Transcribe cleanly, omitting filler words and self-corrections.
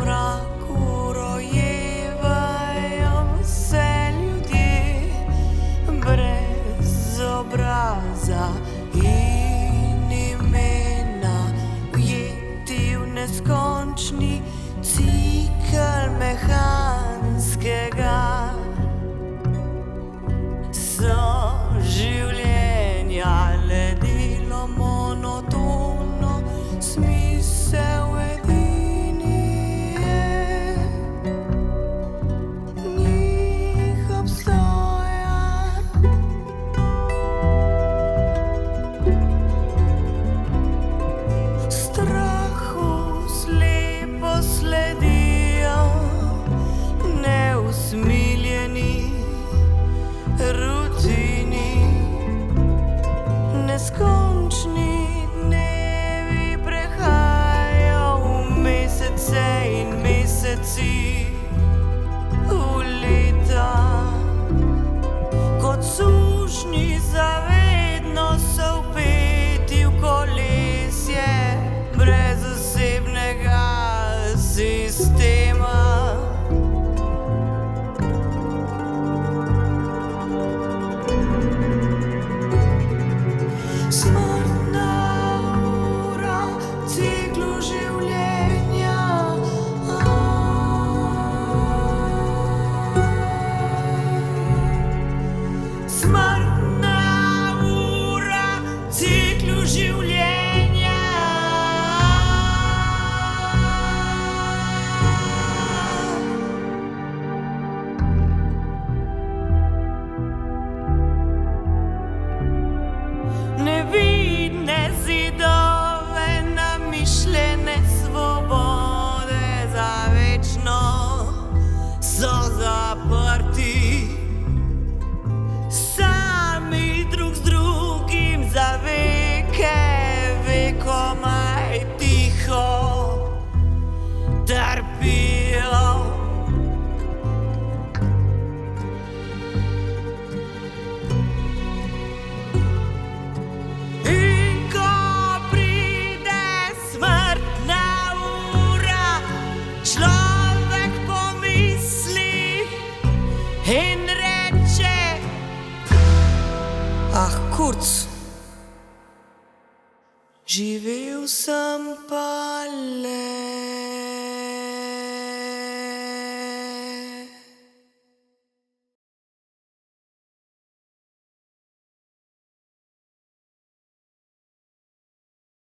mraku rojevajo se ljudje brez obraza in imena, ujeti v neskončni cikel mehanskega soživljenja, le delo monotono, smisel edini je njih obstoja. Strahu slepo sledijo neusmiljeni rutini, neskončni dnevi prehajajo v mesece in meseci, v leta. Kot sužnji zavedno so vpeti v kolesje brez osebnega sistema. Smrtna ura ciklu življenja. Smrtna ura ciklu življenja. Nevidne zidove namišljene svobode za večno so zaprti, sami drug z drugim za veke, vekomaj tiho trpijo. In ko pride smrtna ura, človek pomisli in reče: ah, kurc, živel sem pa le